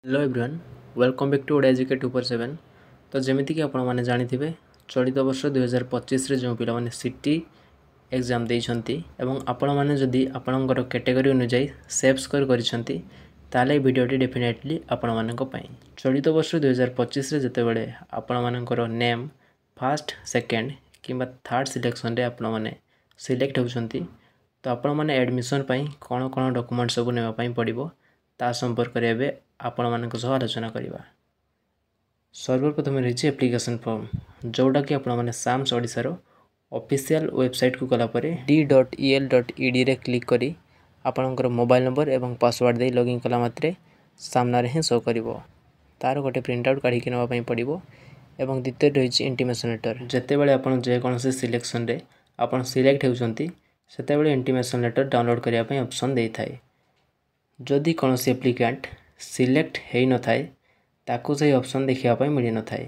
Hello everyone welcome back to Odia GK 2/7। तो जमीती कि आपण मैंने जानी चलित वर्ष 2025 जो पिला सिटी एग्जाम देइछंती एवं आपण मैंने जदि आपणकर कैटेगरी अनुसार सेव स्कोर करिसेंती ताले वीडियोटी डेफिनेटली आपण मानक पई। चलित वर्ष 2025 जिते बड़े आपण मानकर नेम फर्स्ट सेकेंड किंबा थर्ड सिलेक्शन रे आपण माने सिलेक्ट होउछंती तो आपण माने एडमिशन पई कोन कोन डॉक्यूमेंट सब नेबा पई पड़िबो ता संपर्क रे एबे आपण मानक सह आलोचना करिबा। सर्वप्रथम रही एप्लिकेशन फॉर्म जोटा कि आपण माने साम्स ओडिसा रो ऑफिशियल वेबसाइट को गला परे d.el.ed रे क्लिक करी आपणकर मोबाइल नंबर एवं पासवर्ड दे लॉगिन कला मात्रे सामना रे शो करिवो। तार गोटे प्रिंट आउट काढी के नबा पई पड़िबो एवं द्वितीय रही इंटीमेशन लेटर। जेते बेले आपण जे कोनसे सिलेक्शन रे आपण सिलेक्ट होउछंती सेते बेले इंटीमेशन लेटर डाउनलोड करिया पई ऑप्शन देई थाए। जदि कौन एप्लिकेंट सिलेक्ट हो न थाए ताकू से ऑप्शन देखा मिल न थाए।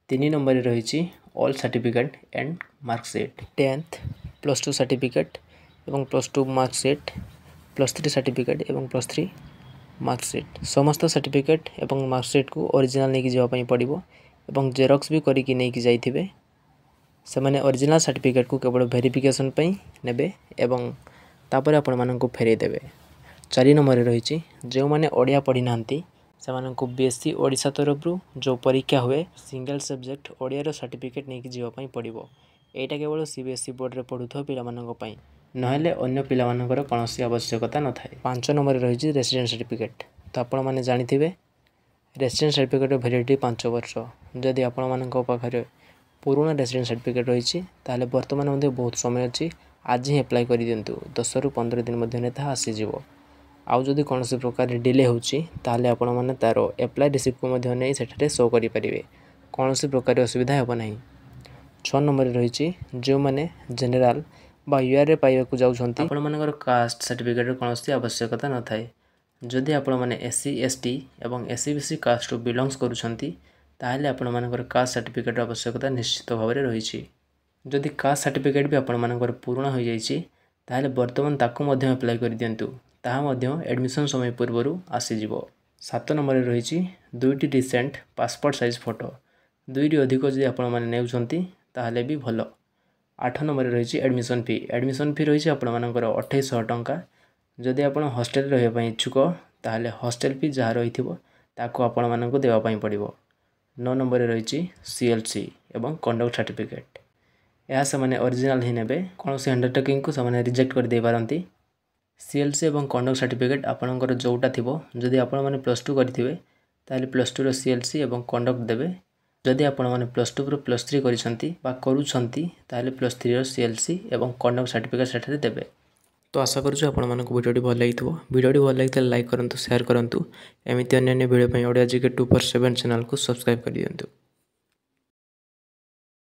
3 नंबर रही all certificate and marksheet 10th +2 certificate एवं +2 मार्कशीट +3 सर्टिफिकेट एवं +3 मार्कशीट समस्त सर्टिफिकेट एवं मार्कशीट को ओरिजिनल नहीं जावाई पड़ो एवं जेरॉक्स भी करके नहीं जाइए से मैंने ओरिजिनल सर्टिफिकेट को केवल वेरिफिकेशन पई नेबे एवं तापर आपण मानक फेरई देबे। 4 नंबर रही जो मैंने ओडिया पढ़ी ना से बीएससी ओडिशा तरफ जो परीक्षा हुए सिंगल सब्जेक्ट ओडिया सर्टिफिकेट नहीं जावाई पड़ो। यहाँ केवल सीबीएसई बोर्ड रे पढ़ुवा पिलामानंक नहेले अन्य पिलामानंकर कौन आवश्यकता न थाए। 5 नंबर रही रेसिडेंट सर्टिफिकेट। तो आपण मैंने जानिथिबे रेसिडेंट सर्टिफिकेट वैलिडिटी 5 वर्ष। जदि आपण मानक पाखरे पुराना रेसिडेंट सर्टिफिकेट रही ताले वर्तमान मध्य बहुत समय अच्छी आज ही अप्लाई कर दिंतु 10 ରୁ 15 दिन मध्य आसीज। आउ जदि कौन प्रकार डिले होताले आपण मैंने तार एप्लाय रिसिप्ट को नहीं सेठारे शो करेंगे कौन प्रकार असुविधा हेब ना। 6 नंबर रही जो मैंने जेनेराल बा यूआर पाइबा जाऊँगी आपण मानकर कास्ट सर्टिफिकेट कौन आवश्यकता न थाए। जदि आपण मैंने एससी एसटी एवं एससी बीसी कास्ट बिलंग्स करुछंती ताहले आपण मानकर कास्ट सर्टिफिकेट आवश्यकता निश्चित भाव में रही। जदि कास्ट सर्टिफिकेट भी आपण मानकर पुराना हो जाइए ताहले वर्तमान ताकू मध्य अप्लाई कर दिंतु ताहा एडमिशन समय पूर्वर आसीज। 7 नंबर रही 2टी रिसेंट पासपोर्ट साइज फोटो 2 ରୁ अधिक जदि आपण माने नेउछंती ताहले भी भलो। 8 नंबर रही एडमिशन फी रही आपण मानकर 2800 टंका। जदि आपण हॉस्टल रहिबा पई इच्छुक ताहले हॉस्टल फी जहाँ रही ताकू आपण मानक देवा पई पड़िबो। 9 नंबर रही सीएलसी एवं कंडक्ट सर्टिफिकेट यह से माने ओरिजिनल ही नेबे कौन से अंडरटेकिंग को से रिजेक्ट कर दे पारंती। सीएलसी एवं कंडक्ट सर्टिफिकेट आपणकर जोटा थिबो जदि आपण माने +2 करिथिबे ताले +2 रो सीएलसी एवं कंडक्ट देबे। जदि आपण माने +2 रो +3 करिसंती बा करूछंती ताले +3 रो सीएलसी एवं कंडक्ट सर्टिफिकेट सेठारे देबे। तो आशा करूछु आपण मानक वीडियोटी भल लागिथिबो। वीडियोटी भल लागितले लाइक करंतु शेयर करंतु एमिति अन्य वीडियो पई ओडिया जीके 2/7 चैनल को सब्सक्राइब कर दियंतु।